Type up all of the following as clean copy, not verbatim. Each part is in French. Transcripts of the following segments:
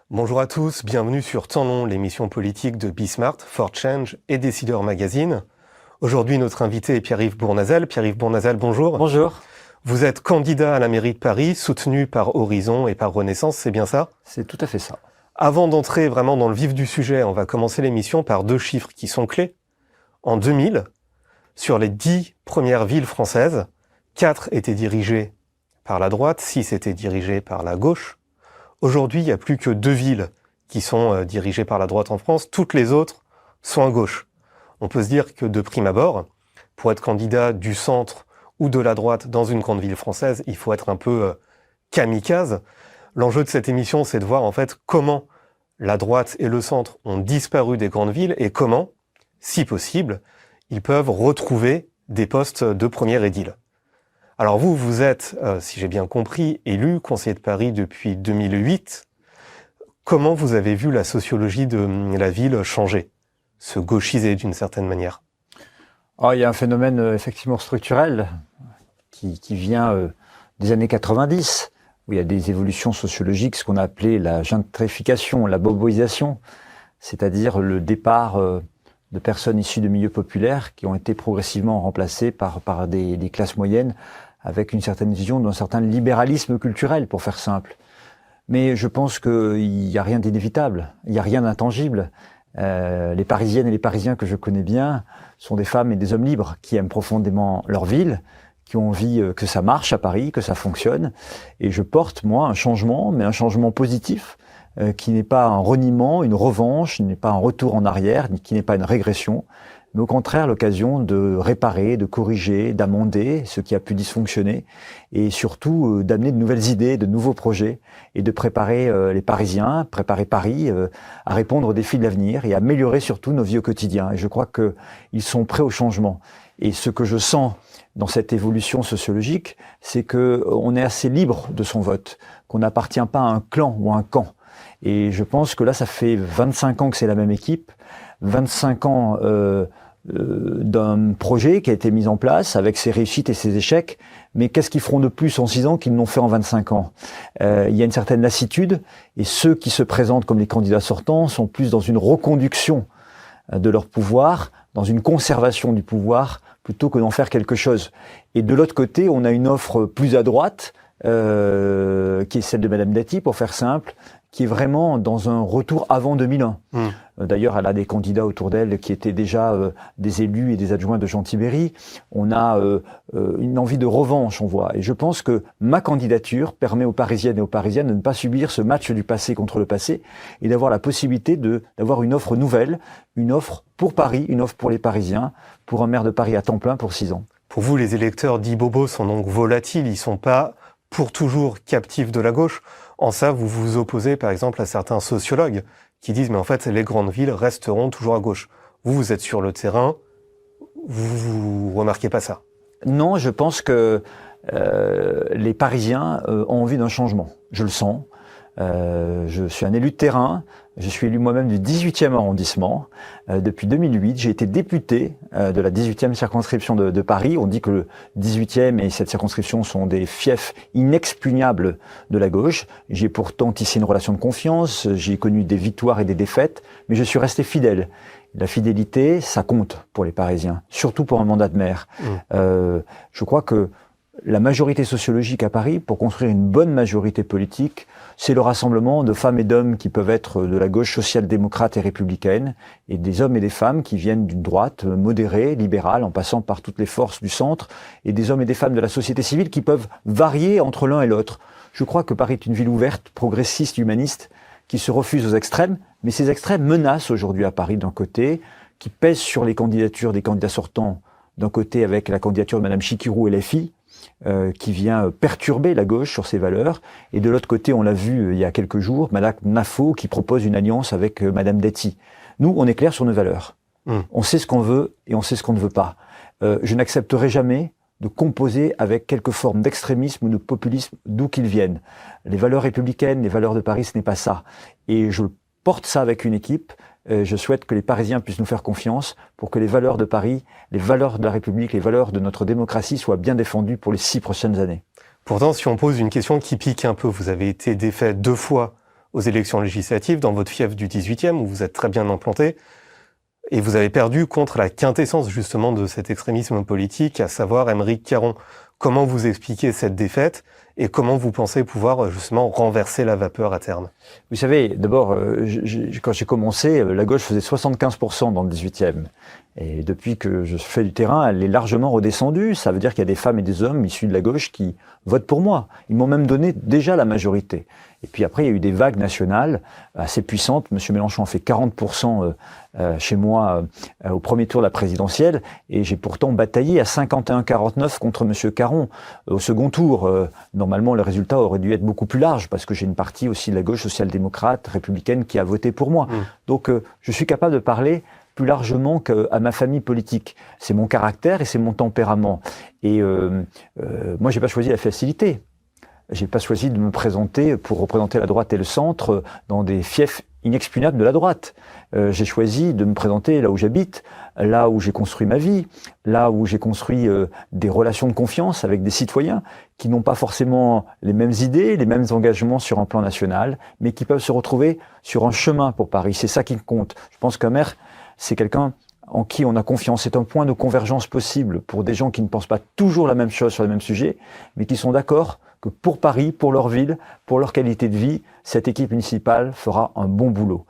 Bonjour à tous, bienvenue sur Temps Long, l'émission politique de Bismart, For Change et Décideur Magazine. Aujourd'hui, notre invité est Pierre-Yves Bournazel. Pierre-Yves Bournazel, bonjour. Bonjour. Vous êtes candidat à la mairie de Paris, soutenu par Horizon et par Renaissance, c'est bien ça? C'est tout à fait ça. Avant d'entrer vraiment dans le vif du sujet, on va commencer l'émission par deux chiffres qui sont clés. En 2000, sur les 10 premières villes françaises, 4 étaient dirigées par la droite, 6 étaient dirigées par la gauche. Aujourd'hui, il n'y a plus que 2 villes qui sont dirigées par la droite en France. Toutes les autres sont à gauche. On peut se dire que de prime abord, pour être candidat du centre ou de la droite dans une grande ville française, il faut être un peu kamikaze. L'enjeu de cette émission, c'est de voir en fait comment la droite et le centre ont disparu des grandes villes et comment, si possible, ils peuvent retrouver des postes de premier édile. Alors vous êtes, si j'ai bien compris, élu conseiller de Paris depuis 2008. Comment vous avez vu la sociologie de la ville changer, se gauchiser d'une certaine manière? Il y a un phénomène effectivement structurel qui vient des années 90, où il y a des évolutions sociologiques, ce qu'on a appelé la gentrification, la boboisation, c'est-à-dire le départ de personnes issues de milieux populaires qui ont été progressivement remplacées par des classes moyennes avec une certaine vision d'un certain libéralisme culturel, pour faire simple. Mais je pense qu'il n'y a rien d'inévitable, il n'y a rien d'intangible. Les Parisiennes et les Parisiens que je connais bien sont des femmes et des hommes libres qui aiment profondément leur ville, qui ont envie que ça marche à Paris, que ça fonctionne. Et je porte, moi, un changement, mais un changement positif, qui n'est pas un reniement, une revanche, n'est pas un retour en arrière, qui n'est pas une régression, mais au contraire l'occasion de réparer, de corriger, d'amender ce qui a pu dysfonctionner, et surtout d'amener de nouvelles idées, de nouveaux projets, et de préparer les Parisiens, préparer Paris à répondre aux défis de l'avenir, et améliorer surtout nos vies au quotidien. Et je crois qu'ils sont prêts au changement. Et ce que je sens dans cette évolution sociologique, c'est qu'on est assez libre de son vote, qu'on n'appartient pas à un clan ou à un camp. Et je pense que là, ça fait 25 ans que c'est la même équipe, 25 ans d'un projet qui a été mis en place avec ses réussites et ses échecs. Mais qu'est-ce qu'ils feront de plus en 6 ans qu'ils n'ont fait en 25 ans? Il y a une certaine lassitude, et ceux qui se présentent comme les candidats sortants sont plus dans une reconduction de leur pouvoir, dans une conservation du pouvoir, plutôt que d'en faire quelque chose. Et de l'autre côté, on a une offre plus à droite, qui est celle de Madame Dati, pour faire simple, qui est vraiment dans un retour avant 2001. D'ailleurs, elle a des candidats autour d'elle qui étaient déjà des élus et des adjoints de Jean Tibéri. On a une envie de revanche, on voit. Et je pense que ma candidature permet aux Parisiennes et aux Parisiens de ne pas subir ce match du passé contre le passé, et d'avoir la possibilité d'avoir une offre nouvelle, une offre pour Paris, une offre pour les Parisiens, pour un maire de Paris à temps plein pour 6 ans. Pour vous, les électeurs dits bobos sont donc volatiles, ils ne sont pas pour toujours captifs de la gauche. En ça, vous vous opposez par exemple à certains sociologues qui disent mais en fait les grandes villes resteront toujours à gauche. Vous êtes sur le terrain, vous remarquez pas ça? Non, je pense que les Parisiens ont envie d'un changement. Je le sens. Je suis un élu de terrain, je suis élu moi-même du 18e arrondissement. Depuis 2008, j'ai été député de la 18e circonscription de Paris. On dit que le 18e et cette circonscription sont des fiefs inexpugnables de la gauche. J'ai pourtant tissé une relation de confiance, j'ai connu des victoires et des défaites, mais je suis resté fidèle. La fidélité, ça compte pour les Parisiens, surtout pour un mandat de maire. Je crois que la majorité sociologique à Paris, pour construire une bonne majorité politique, c'est le rassemblement de femmes et d'hommes qui peuvent être de la gauche social-démocrate et républicaine, et des hommes et des femmes qui viennent d'une droite modérée, libérale, en passant par toutes les forces du centre, et des hommes et des femmes de la société civile qui peuvent varier entre l'un et l'autre. Je crois que Paris est une ville ouverte, progressiste, humaniste, qui se refuse aux extrêmes, mais ces extrêmes menacent aujourd'hui à Paris d'un côté, qui pèsent sur les candidatures des candidats sortants, d'un côté avec la candidature de Mme Chikirou LFI, qui vient perturber la gauche sur ses valeurs, et de l'autre côté, on l'a vu il y a quelques jours, Mme Nafo qui propose une alliance avec Mme Dati. Nous, on est clair sur nos valeurs. On sait ce qu'on veut et on sait ce qu'on ne veut pas. Je n'accepterai jamais de composer avec quelque forme d'extrémisme ou de populisme d'où qu'ils viennent. Les valeurs républicaines, les valeurs de Paris, ce n'est pas ça. Et je porte ça avec une équipe Je souhaite que les Parisiens puissent nous faire confiance pour que les valeurs de Paris, les valeurs de la République, les valeurs de notre démocratie soient bien défendues pour les 6 prochaines années. Pourtant, si on pose une question qui pique un peu, vous avez été défait 2 fois aux élections législatives dans votre fief du 18e, où vous êtes très bien implanté, et vous avez perdu contre la quintessence justement de cet extrémisme politique, à savoir Aymeric Caron. Comment vous expliquez cette défaite et comment vous pensez pouvoir justement renverser la vapeur à terme? Vous savez, d'abord, quand j'ai commencé, la gauche faisait 75% dans le 18e. Et depuis que je fais du terrain, elle est largement redescendue. Ça veut dire qu'il y a des femmes et des hommes issus de la gauche qui votent pour moi. Ils m'ont même donné déjà la majorité. Et puis après, il y a eu des vagues nationales assez puissantes. Monsieur Mélenchon a fait 40% chez moi au premier tour de la présidentielle. Et j'ai pourtant bataillé à 51-49 contre Monsieur Caron. Au second tour, normalement, le résultat aurait dû être beaucoup plus large parce que j'ai une partie aussi de la gauche social-démocrate, républicaine, qui a voté pour moi. Donc, je suis capable de parler plus largement qu'à ma famille politique. C'est mon caractère et c'est mon tempérament. Et moi, j'ai pas choisi la facilité. J'ai pas choisi de me présenter pour représenter la droite et le centre dans des fiefs inexpugnables de la droite. J'ai choisi de me présenter là où j'habite, là où j'ai construit ma vie, là où j'ai construit des relations de confiance avec des citoyens qui n'ont pas forcément les mêmes idées, les mêmes engagements sur un plan national, mais qui peuvent se retrouver sur un chemin pour Paris. C'est ça qui compte. Je pense qu'un maire, c'est quelqu'un en qui on a confiance. C'est un point de convergence possible pour des gens qui ne pensent pas toujours la même chose sur les mêmes sujets, mais qui sont d'accord que pour Paris, pour leur ville, pour leur qualité de vie, cette équipe municipale fera un bon boulot.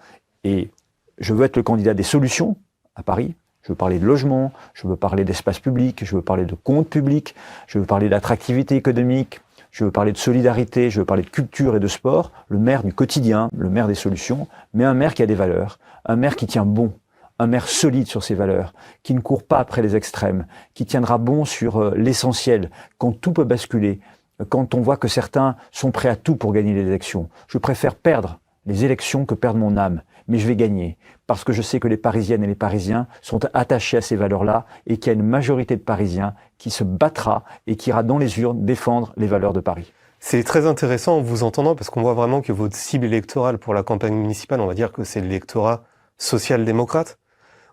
Et je veux être le candidat des solutions à Paris. Je veux parler de logement, je veux parler d'espace public, je veux parler de comptes publics, je veux parler d'attractivité économique, je veux parler de solidarité, je veux parler de culture et de sport. Le maire du quotidien, le maire des solutions, mais un maire qui a des valeurs, un maire qui tient bon, un maire solide sur ses valeurs, qui ne court pas après les extrêmes, qui tiendra bon sur l'essentiel, quand tout peut basculer, quand on voit que certains sont prêts à tout pour gagner les élections. Je préfère perdre les élections que perdre mon âme, mais je vais gagner, parce que je sais que les Parisiennes et les Parisiens sont attachés à ces valeurs-là, et qu'il y a une majorité de Parisiens qui se battra et qui ira dans les urnes défendre les valeurs de Paris. C'est très intéressant en vous entendant, parce qu'on voit vraiment que votre cible électorale pour la campagne municipale, on va dire que c'est l'électorat social-démocrate.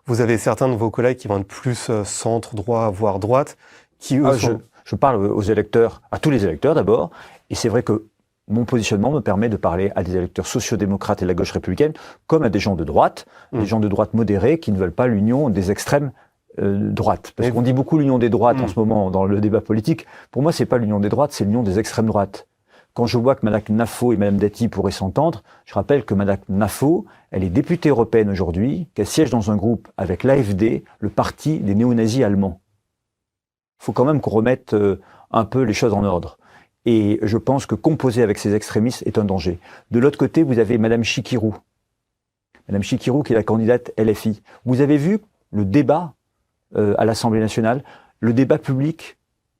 Vous avez certains de vos collègues qui vont être plus centre-droit, voire droite, qui eux sont... Je parle aux électeurs, à tous les électeurs d'abord, et c'est vrai que mon positionnement me permet de parler à des électeurs sociaux-démocrates et de la gauche républicaine, comme à des gens de droite, des gens de droite modérés qui ne veulent pas l'union des extrêmes droites. Parce qu'on dit beaucoup l'union des droites en ce moment dans le débat politique. Pour moi, c'est pas l'union des droites, c'est l'union des extrêmes droites. Quand je vois que Mme Nafo et Mme Dati pourraient s'entendre, je rappelle que Mme Nafo, elle est députée européenne aujourd'hui, qu'elle siège dans un groupe avec l'AfD, le parti des néo-nazis allemands. Il faut quand même qu'on remette un peu les choses en ordre. Et je pense que composer avec ces extrémistes est un danger. De l'autre côté, vous avez Mme Chikirou. Mme Chikirou qui est la candidate LFI. Vous avez vu le débat à l'Assemblée nationale, le débat public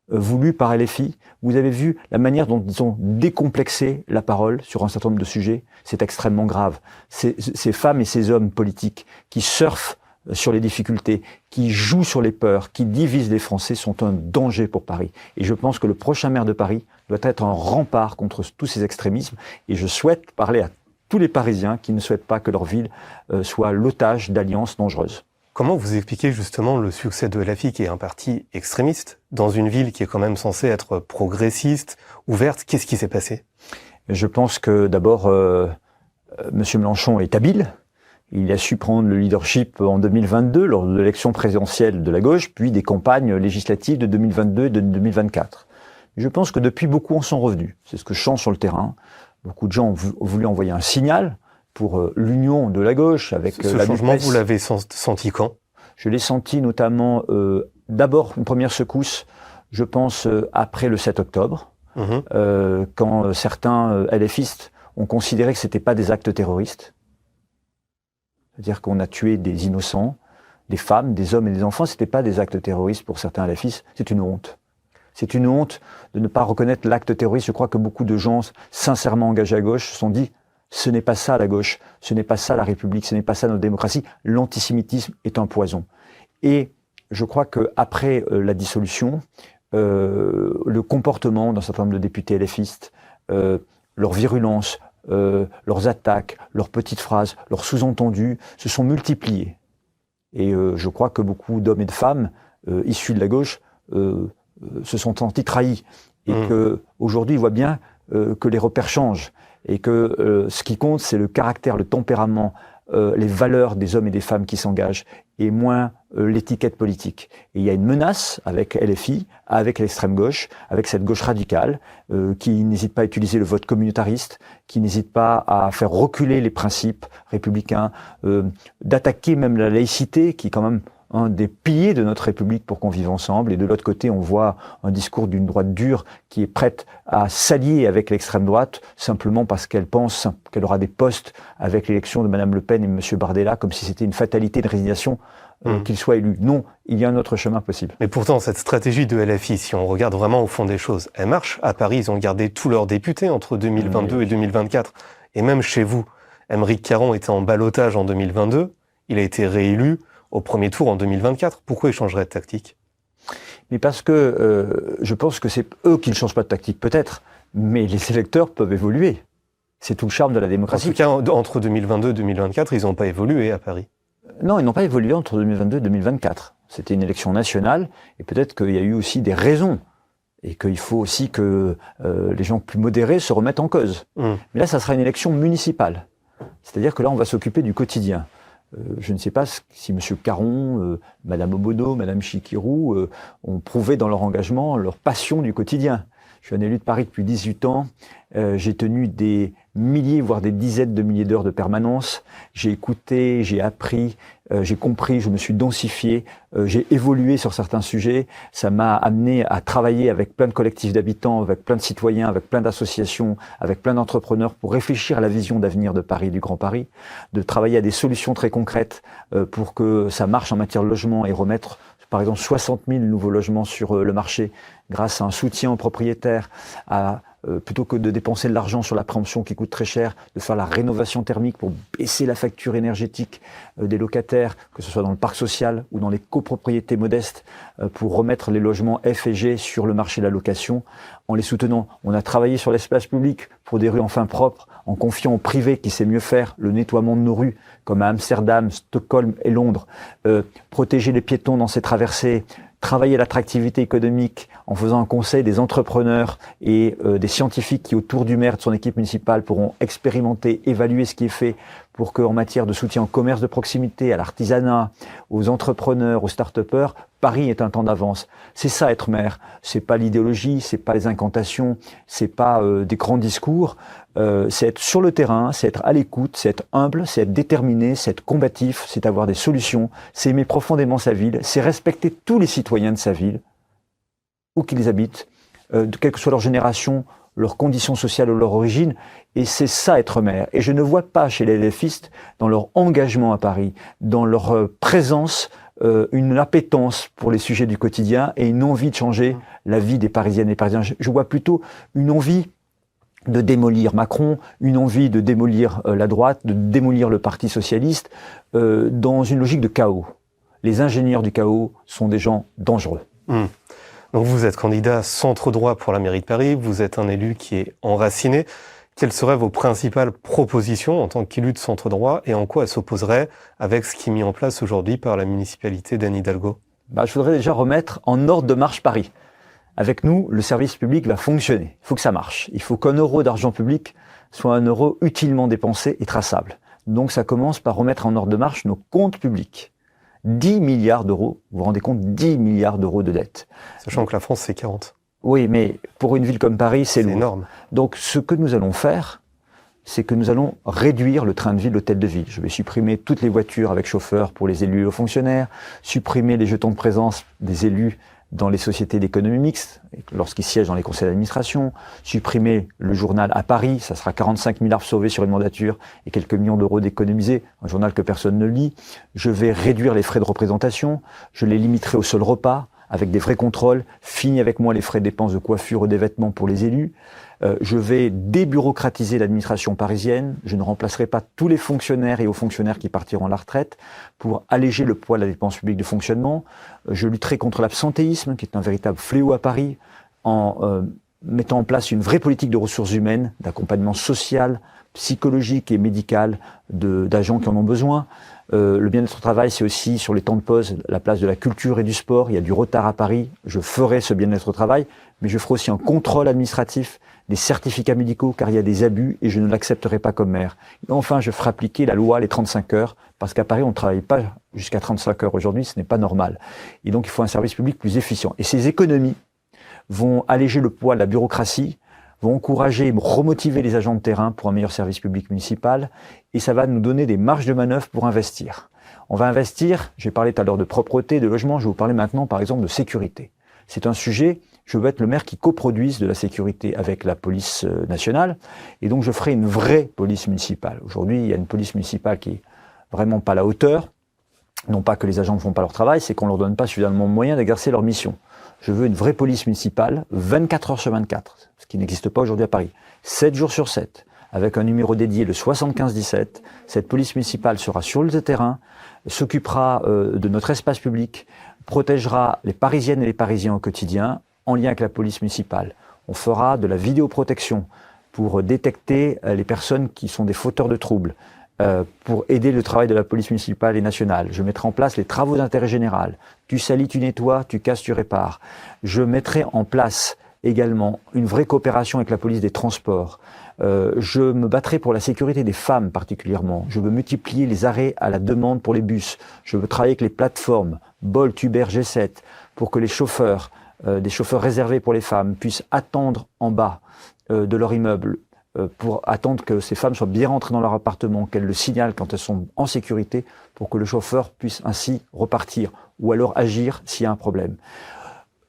voulu par LFI. Vous avez vu la manière dont ils ont décomplexé la parole sur un certain nombre de sujets. C'est extrêmement grave. Ces femmes et ces hommes politiques qui surfent sur les difficultés, qui jouent sur les peurs, qui divisent les Français sont un danger pour Paris. Et je pense que le prochain maire de Paris doit être un rempart contre tous ces extrémismes. Et je souhaite parler à tous les Parisiens qui ne souhaitent pas que leur ville soit l'otage d'alliances dangereuses. Comment vous expliquez justement le succès de LFI, qui est un parti extrémiste, dans une ville qui est quand même censée être progressiste, ouverte? Qu'est-ce qui s'est passé? Je pense que d'abord, M. Mélenchon est habile. Il a su prendre le leadership en 2022 lors de l'élection présidentielle de la gauche, puis des campagnes législatives de 2022 et de 2024. Je pense que depuis, beaucoup en sont revenus. C'est ce que je sens sur le terrain. Beaucoup de gens ont voulu envoyer un signal pour l'union de la gauche avec ce la changement, NUPES. vous l'avez senti quand? Je l'ai senti notamment, d'abord, une première secousse, je pense, après le 7 octobre, quand certains LFistes ont considéré que c'était pas des actes terroristes. C'est-à-dire qu'on a tué des innocents, des femmes, des hommes et des enfants. C'était pas des actes terroristes pour certains LFistes. C'est une honte. C'est une honte de ne pas reconnaître l'acte terroriste. Je crois que beaucoup de gens sincèrement engagés à gauche se sont dit ce n'est pas ça la gauche, ce n'est pas ça la République, ce n'est pas ça notre démocratie. L'antisémitisme est un poison. Et je crois qu'après la dissolution, le comportement d'un certain nombre de députés LFistes, leur virulence, leurs attaques, leurs petites phrases, leurs sous-entendus se sont multipliés. Et je crois que beaucoup d'hommes et de femmes issus de la gauche se sont sentis trahis. Et qu'aujourd'hui, ils voient bien que les repères changent. Et que ce qui compte, c'est le caractère, le tempérament, les valeurs des hommes et des femmes qui s'engagent, et moins l'étiquette politique. Et il y a une menace avec LFI, avec l'extrême gauche, avec cette gauche radicale, qui n'hésite pas à utiliser le vote communautariste, qui n'hésite pas à faire reculer les principes républicains, d'attaquer même la laïcité, qui est quand même un des piliers de notre République pour qu'on vive ensemble. Et de l'autre côté, on voit un discours d'une droite dure qui est prête à s'allier avec l'extrême droite simplement parce qu'elle pense qu'elle aura des postes avec l'élection de Mme Le Pen et M. Bardella, comme si c'était une fatalité de résignation qu'il soit élu. Non, il y a un autre chemin possible. Mais pourtant, cette stratégie de LFI, si on regarde vraiment au fond des choses, elle marche. À Paris, ils ont gardé tous leurs députés entre 2022 et 2024. Et même chez vous, Aymeric Caron était en ballottage en 2022. Il a été réélu au premier tour en 2024. Pourquoi ils changeraient de tactique? Mais parce que je pense que c'est eux qui ne changent pas de tactique, peut-être, mais les électeurs peuvent évoluer. C'est tout le charme de la démocratie. En tout cas, entre 2022 et 2024, ils n'ont pas évolué à Paris. Non, ils n'ont pas évolué entre 2022 et 2024. C'était une élection nationale, et peut-être qu'il y a eu aussi des raisons, et qu'il faut aussi que les gens plus modérés se remettent en cause. Mais là, ça sera une élection municipale. C'est-à-dire que là, on va s'occuper du quotidien. Je ne sais pas si M. Caron, Mme Obono, Mme Chikirou ont prouvé dans leur engagement leur passion du quotidien. Je suis un élu de Paris depuis 18 ans. J'ai tenu des milliers, voire des dizaines de milliers d'heures de permanence. J'ai écouté, j'ai appris, j'ai compris, je me suis densifié, j'ai évolué sur certains sujets. Ça m'a amené à travailler avec plein de collectifs d'habitants, avec plein de citoyens, avec plein d'associations, avec plein d'entrepreneurs pour réfléchir à la vision d'avenir de Paris, du Grand Paris, de travailler à des solutions très concrètes pour que ça marche en matière de logement et remettre par exemple 60 000 nouveaux logements sur le marché grâce à un soutien aux propriétaires, plutôt que de dépenser de l'argent sur la préemption qui coûte très cher, de faire la rénovation thermique pour baisser la facture énergétique des locataires, que ce soit dans le parc social ou dans les copropriétés modestes, pour remettre les logements F et G sur le marché de la location, en les soutenant. On a travaillé sur l'espace public pour des rues enfin propres, en confiant au privé qui sait mieux faire le nettoiement de nos rues, comme à Amsterdam, Stockholm et Londres, protéger les piétons dans ces traversées, travailler l'attractivité économique en faisant un conseil des entrepreneurs et des scientifiques qui, autour du maire et de son équipe municipale, pourront expérimenter, évaluer ce qui est fait pour qu'en matière de soutien au commerce de proximité, à l'artisanat, aux entrepreneurs, aux start-upers, Paris est un temps d'avance. C'est ça être maire. C'est pas l'idéologie, c'est pas les incantations, c'est pas des grands discours. C'est être sur le terrain, c'est être à l'écoute, c'est être humble, c'est être déterminé, c'est être combatif, c'est avoir des solutions, c'est aimer profondément sa ville, c'est respecter tous les citoyens de sa ville, où qu'ils habitent, quelle que soit leur génération, leurs conditions sociales ou leur origine, et c'est ça être maire. Et je ne vois pas chez les LFistes, dans leur engagement à Paris, dans leur présence, une appétence pour les sujets du quotidien et une envie de changer la vie des Parisiennes et Parisiens. Je vois plutôt une envie de démolir Macron, une envie de démolir la droite, de démolir le Parti socialiste, dans une logique de chaos. Les ingénieurs du chaos sont des gens dangereux. Donc vous êtes candidat centre-droit pour la mairie de Paris, vous êtes un élu qui est enraciné. Quelles seraient vos principales propositions en tant qu'élu de centre-droit et en quoi elles s'opposeraient avec ce qui est mis en place aujourd'hui par la municipalité d'Anne Hidalgo? Je voudrais déjà remettre en ordre de marche Paris. Avec nous, le service public va fonctionner. Il faut que ça marche. Il faut qu'un euro d'argent public soit un euro utilement dépensé et traçable. Donc ça commence par remettre en ordre de marche nos comptes publics. 10 milliards d'euros, vous vous rendez compte, 10 milliards d'euros de dette. Sachant que la France, c'est 40. Oui, mais pour une ville comme Paris, c'est lourd. Énorme. Donc ce que nous allons faire, c'est que nous allons réduire le train de vie de l'hôtel de ville. Je vais supprimer toutes les voitures avec chauffeur pour les élus et aux fonctionnaires, supprimer les jetons de présence des élus dans les sociétés d'économie mixte, lorsqu'ils siègent dans les conseils d'administration, supprimer le journal à Paris, ça sera 45 000 arbres sauvés sur une mandature et quelques millions d'euros d'économisés, un journal que personne ne lit. Je vais réduire les frais de représentation, je les limiterai au seul repas, avec des vrais contrôles, fini avec moi les frais de dépenses de coiffure ou des vêtements pour les élus. Je vais débureaucratiser l'administration parisienne, je ne remplacerai pas tous les fonctionnaires et hauts fonctionnaires qui partiront à la retraite pour alléger le poids de la dépense publique de fonctionnement. Je lutterai contre l'absentéisme, qui est un véritable fléau à Paris, en mettant en place une vraie politique de ressources humaines, d'accompagnement social, psychologique et médical d'agents qui en ont besoin. Le bien-être au travail, c'est aussi sur les temps de pause, la place de la culture et du sport. Il y a du retard à Paris. Je ferai ce bien-être au travail, mais je ferai aussi un contrôle administratif des certificats médicaux, car il y a des abus et je ne l'accepterai pas comme maire. Et enfin, je ferai appliquer la loi, les 35 heures, parce qu'à Paris, on ne travaille pas jusqu'à 35 heures aujourd'hui, ce n'est pas normal. Et donc, il faut un service public plus efficient. Et ces économies vont alléger le poids de la bureaucratie, vont encourager et remotiver les agents de terrain pour un meilleur service public municipal, et ça va nous donner des marges de manœuvre pour investir. On va investir, j'ai parlé tout à l'heure de propreté, de logement, je vais vous parler maintenant par exemple de sécurité. C'est un sujet, je veux être le maire qui coproduise de la sécurité avec la police nationale, et donc je ferai une vraie police municipale. Aujourd'hui, il y a une police municipale qui est vraiment pas à la hauteur, non pas que les agents ne font pas leur travail, c'est qu'on leur donne pas suffisamment de moyens d'exercer leur mission. Je veux une vraie police municipale, 24 heures sur 24, ce qui n'existe pas aujourd'hui à Paris, 7 jours sur 7, avec un numéro dédié, le 7517. Cette police municipale sera sur le terrain, s'occupera de notre espace public, protégera les Parisiennes et les Parisiens au quotidien, en lien avec la police municipale. On fera de la vidéoprotection pour détecter les personnes qui sont des fauteurs de troubles, pour aider le travail de la police municipale et nationale. Je mettrai en place les travaux d'intérêt général. Tu salis, tu nettoies, tu casses, tu répares. Je mettrai en place également une vraie coopération avec la police des transports. Je me battrai pour la sécurité des femmes particulièrement. Je veux multiplier les arrêts à la demande pour les bus. Je veux travailler avec les plateformes Bolt, Uber, G7 pour que les chauffeurs, des chauffeurs réservés pour les femmes, puissent attendre en bas de leur immeuble pour attendre que ces femmes soient bien rentrées dans leur appartement, qu'elles le signalent quand elles sont en sécurité, pour que le chauffeur puisse ainsi repartir, ou alors agir s'il y a un problème.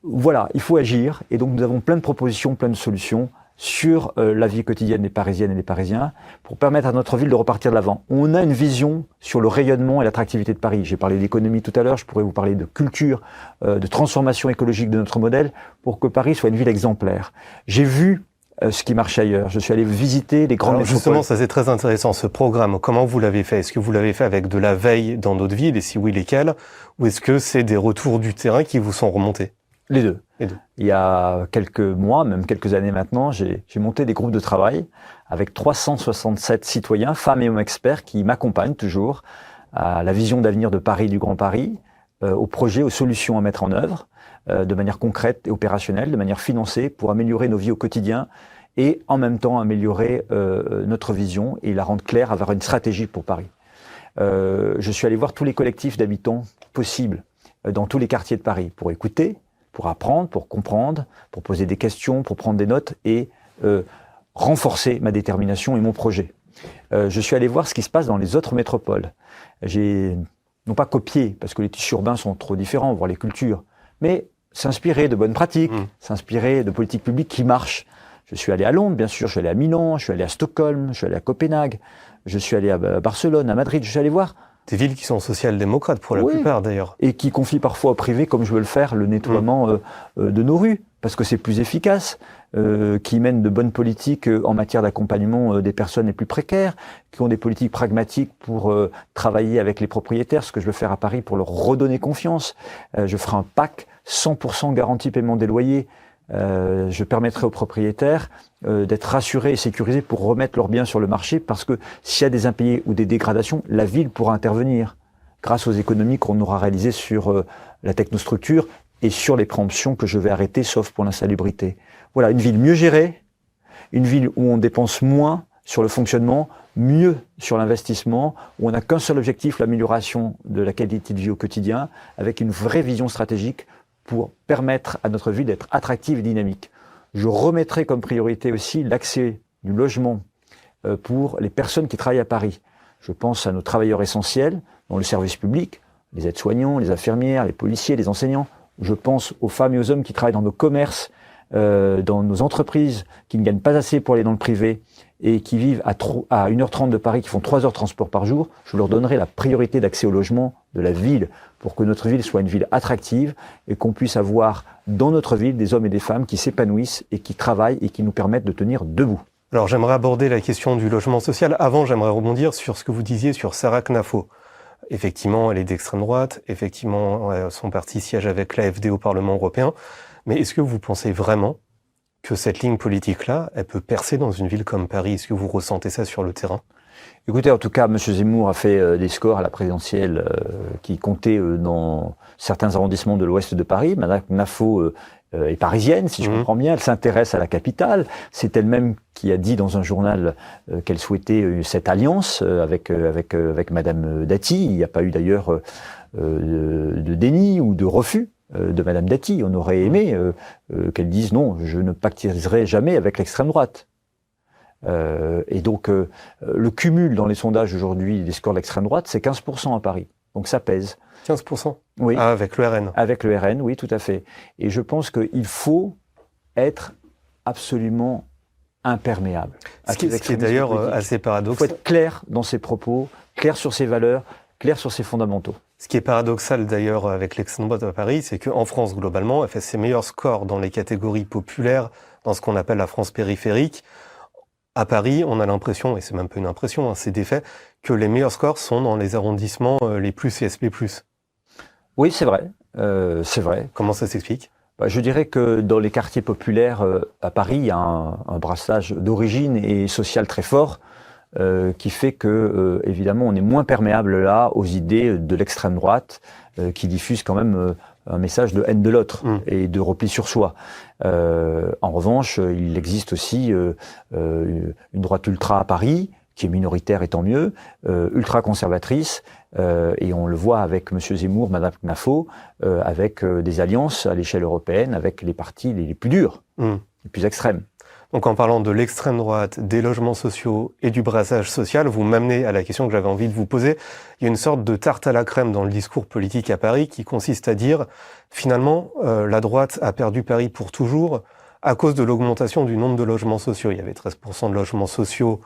Voilà, il faut agir, et donc nous avons plein de propositions, plein de solutions sur la vie quotidienne des Parisiennes et des Parisiens, pour permettre à notre ville de repartir de l'avant. On a une vision sur le rayonnement et l'attractivité de Paris. J'ai parlé d'économie tout à l'heure, je pourrais vous parler de culture, de transformation écologique de notre modèle, pour que Paris soit une ville exemplaire. J'ai vu ce qui marche ailleurs. Je suis allé visiter les grandes métropoles. Justement, ça c'est très intéressant, ce programme. Comment vous l'avez fait? Est-ce que vous l'avez fait avec de la veille dans d'autres villes? Et si oui, lesquelles? Ou est-ce que c'est des retours du terrain qui vous sont remontés? Les deux. Les deux. Il y a quelques mois, même quelques années maintenant, j'ai monté des groupes de travail avec 367 citoyens, femmes et hommes experts, qui m'accompagnent toujours à la vision d'avenir de Paris, du Grand Paris, aux projets, aux solutions à mettre en œuvre, de manière concrète et opérationnelle, de manière financée, pour améliorer nos vies au quotidien et en même temps améliorer notre vision et la rendre claire, avoir une stratégie pour Paris. Je suis allé voir tous les collectifs d'habitants possibles dans tous les quartiers de Paris pour écouter, pour apprendre, pour comprendre, pour poser des questions, pour prendre des notes et renforcer ma détermination et mon projet. Je suis allé voir ce qui se passe dans les autres métropoles. J'ai non pas copié, parce que les tissus urbains sont trop différents, voire les cultures, mais s'inspirer de bonnes pratiques, s'inspirer de politiques publiques qui marchent. Je suis allé à Londres, bien sûr, je suis allé à Milan, je suis allé à Stockholm, je suis allé à Copenhague, je suis allé à Barcelone, à Madrid, je suis allé voir. Des villes qui sont social-démocrates pour la plupart d'ailleurs. Et qui confient parfois au privé, comme je veux le faire, le nettoiement de nos rues, parce que c'est plus efficace, qui mènent de bonnes politiques en matière d'accompagnement des personnes les plus précaires, qui ont des politiques pragmatiques pour travailler avec les propriétaires, ce que je veux faire à Paris pour leur redonner confiance. Je ferai un PAC 100% garantie paiement des loyers. Je permettrai aux propriétaires d'être rassurés et sécurisés pour remettre leurs biens sur le marché, parce que s'il y a des impayés ou des dégradations, la ville pourra intervenir grâce aux économies qu'on aura réalisées sur la technostructure et sur les préemptions que je vais arrêter, sauf pour l'insalubrité. Voilà, une ville mieux gérée, une ville où on dépense moins sur le fonctionnement, mieux sur l'investissement, où on n'a qu'un seul objectif, l'amélioration de la qualité de vie au quotidien, avec une vraie vision stratégique pour permettre à notre ville d'être attractive et dynamique. Je remettrai comme priorité aussi l'accès du logement pour les personnes qui travaillent à Paris. Je pense à nos travailleurs essentiels dans le service public, les aides-soignants, les infirmières, les policiers, les enseignants. Je pense aux femmes et aux hommes qui travaillent dans nos commerces, dans nos entreprises, qui ne gagnent pas assez pour aller dans le privé et qui vivent à 1h30 de Paris, qui font 3 heures de transport par jour. Je leur donnerai la priorité d'accès au logement de la ville pour que notre ville soit une ville attractive et qu'on puisse avoir dans notre ville des hommes et des femmes qui s'épanouissent et qui travaillent et qui nous permettent de tenir debout. Alors j'aimerais aborder la question du logement social. Avant, j'aimerais rebondir sur ce que vous disiez sur Sarah Knafo. Effectivement, elle est d'extrême droite. Effectivement, son parti siège avec l'AfD au Parlement européen. Mais est-ce que vous pensez vraiment que cette ligne politique-là, elle peut percer dans une ville comme Paris? Est-ce que vous ressentez ça sur le terrain? Écoutez, en tout cas, M. Zemmour a fait des scores à la présidentielle qui comptaient dans certains arrondissements de l'ouest de Paris. Mme Knafo est parisienne, si je comprends bien. Elle s'intéresse à la capitale. C'est elle-même qui a dit dans un journal qu'elle souhaitait cette alliance avec Mme Dati. Il n'y a pas eu d'ailleurs de déni ou de refus de Mme Dati. On aurait aimé qu'elle dise non, je ne pactiserai jamais avec l'extrême droite. Et donc, le cumul dans les sondages aujourd'hui des scores de l'extrême droite, c'est 15% à Paris. Donc ça pèse. 15%? Oui. Ah, avec le RN? Avec le RN, oui, tout à fait. Et je pense qu'il faut être absolument imperméable. Ce qui est d'ailleurs assez paradoxal. Il faut être clair dans ses propos, clair sur ses valeurs, clair sur ses fondamentaux. Ce qui est paradoxal d'ailleurs avec l'extrême droite à Paris, c'est qu'en France, globalement, elle fait ses meilleurs scores dans les catégories populaires, dans ce qu'on appelle la France périphérique. À Paris, on a l'impression, et c'est même pas une impression, c'est des faits, que les meilleurs scores sont dans les arrondissements les plus CSP+. Oui, c'est vrai. C'est vrai. Comment ça s'explique? Je dirais que dans les quartiers populaires à Paris, il y a un brassage d'origine et social très fort qui fait que, évidemment, on est moins perméable là aux idées de l'extrême droite qui diffuse quand même un message de haine de l'autre et de repli sur soi. En revanche, il existe aussi une droite ultra à Paris, qui est minoritaire et tant mieux, ultra conservatrice, et on le voit avec M. Zemmour, Mme Knafo, avec des alliances à l'échelle européenne, avec les partis les plus durs, les plus extrêmes. Donc en parlant de l'extrême droite, des logements sociaux et du brassage social, vous m'amenez à la question que j'avais envie de vous poser. Il y a une sorte de tarte à la crème dans le discours politique à Paris qui consiste à dire, finalement, la droite a perdu Paris pour toujours à cause de l'augmentation du nombre de logements sociaux. Il y avait 13% de logements sociaux,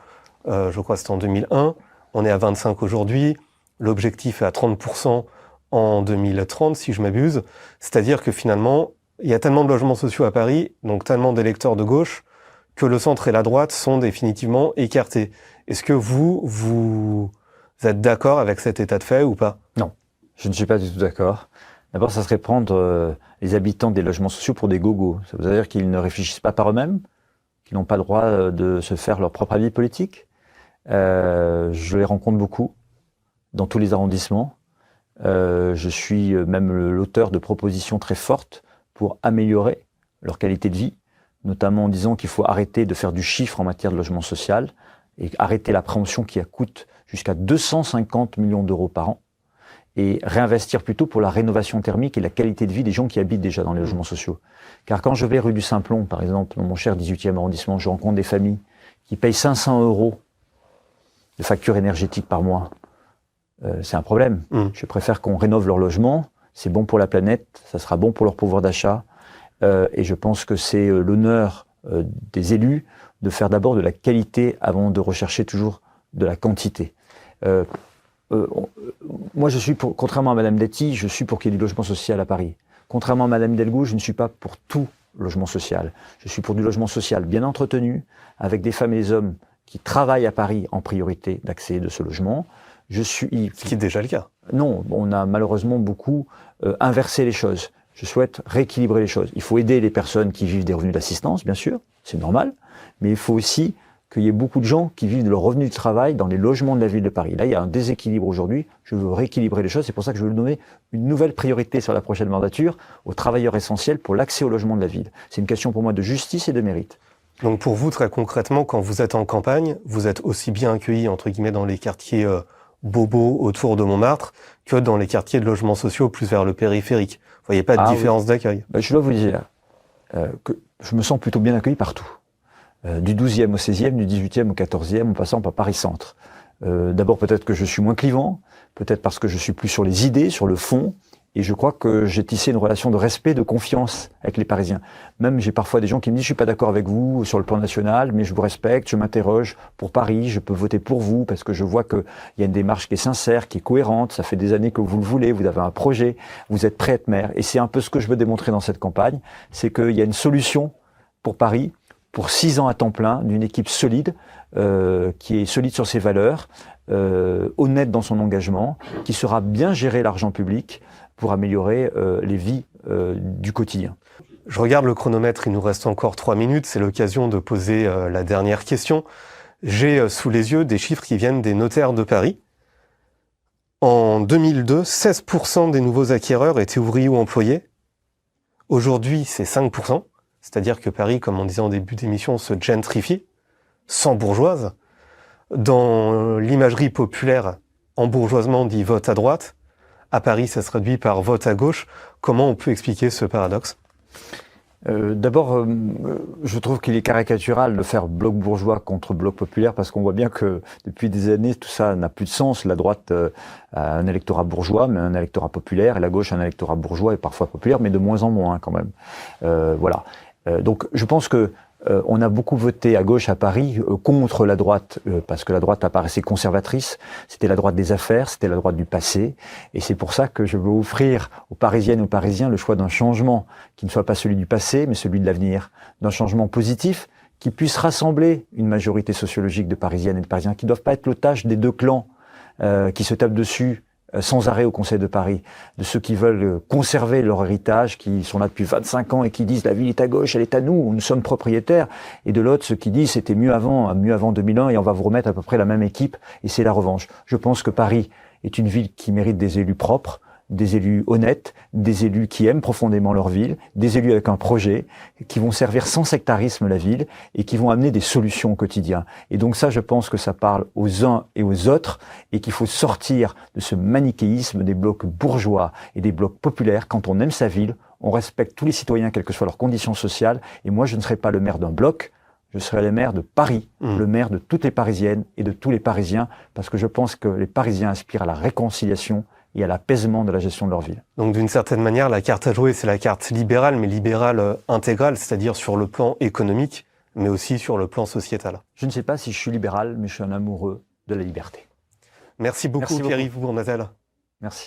je crois que c'était en 2001. On est à 25 aujourd'hui. L'objectif est à 30% en 2030, si je m'abuse. C'est-à-dire que finalement, il y a tellement de logements sociaux à Paris, donc tellement d'électeurs de gauche, que le centre et la droite sont définitivement écartés. Est-ce que vous êtes d'accord avec cet état de fait ou pas? Non, je ne suis pas du tout d'accord. D'abord, ça serait prendre les habitants des logements sociaux pour des gogos. Ça veut dire qu'ils ne réfléchissent pas par eux-mêmes, qu'ils n'ont pas le droit de se faire leur propre avis politique. Je les rencontre beaucoup, dans tous les arrondissements. Je suis même l'auteur de propositions très fortes pour améliorer leur qualité de vie, notamment en disant qu'il faut arrêter de faire du chiffre en matière de logement social et arrêter la préemption qui coûte jusqu'à 250 millions d'euros par an et réinvestir plutôt pour la rénovation thermique et la qualité de vie des gens qui habitent déjà dans les logements sociaux. Car quand je vais rue du Simplon, par exemple, dans mon cher 18e arrondissement, je rencontre des familles qui payent 500 € de facture énergétique par mois. C'est un problème. Je préfère qu'on rénove leur logement, c'est bon pour la planète, ça sera bon pour leur pouvoir d'achat. Et je pense que c'est l'honneur des élus de faire d'abord de la qualité avant de rechercher toujours de la quantité. Moi, je suis pour, contrairement à Mme Dati, je suis pour qu'il y ait du logement social à Paris. Contrairement à Mme Delgou, je ne suis pas pour tout logement social. Je suis pour du logement social bien entretenu, avec des femmes et des hommes qui travaillent à Paris en priorité d'accès de ce logement. Ce qui est déjà le cas. Non, on a malheureusement beaucoup inversé les choses. Je souhaite rééquilibrer les choses. Il faut aider les personnes qui vivent des revenus d'assistance, bien sûr, c'est normal, mais il faut aussi qu'il y ait beaucoup de gens qui vivent de leurs revenus de travail dans les logements de la ville de Paris. Là, il y a un déséquilibre aujourd'hui. Je veux rééquilibrer les choses. C'est pour ça que je veux donner une nouvelle priorité sur la prochaine mandature aux travailleurs essentiels pour l'accès au logement de la ville. C'est une question pour moi de justice et de mérite. Donc pour vous, très concrètement, quand vous êtes en campagne, vous êtes aussi bien accueilli, entre guillemets, dans les quartiers bobos autour de Montmartre que dans les quartiers de logements sociaux plus vers le périphérique. Vous voyez pas de différence d'accueil? Je dois vous dire que je me sens plutôt bien accueilli partout. Du 12e au 16e, du 18e au 14e, en passant par Paris-Centre. D'abord peut-être que je suis moins clivant, peut-être parce que je suis plus sur les idées, sur le fond, et je crois que j'ai tissé une relation de respect, de confiance avec les Parisiens. Même j'ai parfois des gens qui me disent « je suis pas d'accord avec vous sur le plan national, mais je vous respecte, je m'interroge pour Paris, je peux voter pour vous parce que je vois qu'il y a une démarche qui est sincère, qui est cohérente, ça fait des années que vous le voulez, vous avez un projet, vous êtes prêt à être maire. » Et c'est un peu ce que je veux démontrer dans cette campagne, c'est qu'il y a une solution pour Paris, pour 6 ans à temps plein, d'une équipe solide, qui est solide sur ses valeurs, honnête dans son engagement, qui saura bien gérer l'argent public pour améliorer les vies du quotidien. Je regarde le chronomètre, il nous reste encore 3 minutes, c'est l'occasion de poser la dernière question. J'ai sous les yeux des chiffres qui viennent des notaires de Paris. En 2002, 16% des nouveaux acquéreurs étaient ouvriers ou employés. Aujourd'hui, c'est 5%. C'est-à-dire que Paris, comme on disait en début d'émission, se gentrifie, sans bourgeoise. Dans l'imagerie populaire, embourgeoisement dit vote à droite. À Paris, ça se réduit par vote à gauche. Comment on peut expliquer ce paradoxe ? D'abord, je trouve qu'il est caricatural de faire bloc bourgeois contre bloc populaire, parce qu'on voit bien que depuis des années, tout ça n'a plus de sens. La droite a un électorat bourgeois, mais un électorat populaire, et la gauche a un électorat bourgeois et parfois populaire, mais de moins en moins quand même. Voilà. Donc je pense que on a beaucoup voté à gauche à Paris contre la droite, parce que la droite apparaissait conservatrice. C'était la droite des affaires, c'était la droite du passé. Et c'est pour ça que je veux offrir aux Parisiennes et aux Parisiens le choix d'un changement qui ne soit pas celui du passé, mais celui de l'avenir. D'un changement positif qui puisse rassembler une majorité sociologique de Parisiennes et de Parisiens, qui ne doivent pas être l'otage des deux clans qui se tapent dessus sans arrêt au Conseil de Paris, de ceux qui veulent conserver leur héritage, qui sont là depuis 25 ans et qui disent la ville est à gauche, elle est à nous sommes propriétaires, et de l'autre ceux qui disent c'était mieux avant 2001 et on va vous remettre à peu près la même équipe et c'est la revanche. Je pense que Paris est une ville qui mérite des élus propres, des élus honnêtes, des élus qui aiment profondément leur ville, des élus avec un projet, qui vont servir sans sectarisme la ville et qui vont amener des solutions au quotidien. Et donc ça, je pense que ça parle aux uns et aux autres et qu'il faut sortir de ce manichéisme des blocs bourgeois et des blocs populaires. Quand on aime sa ville, on respecte tous les citoyens, quelles que soient leurs conditions sociales. Et moi, je ne serai pas le maire d'un bloc, je serai le maire de Paris, le maire de toutes les Parisiennes et de tous les Parisiens, parce que je pense que les Parisiens aspirent à la réconciliation et à l'apaisement de la gestion de leur ville. Donc d'une certaine manière, la carte à jouer, c'est la carte libérale, mais libérale intégrale, c'est-à-dire sur le plan économique, mais aussi sur le plan sociétal. Je ne sais pas si je suis libéral, mais je suis un amoureux de la liberté. Merci beaucoup, Pierre-Yves Bournazel. Merci.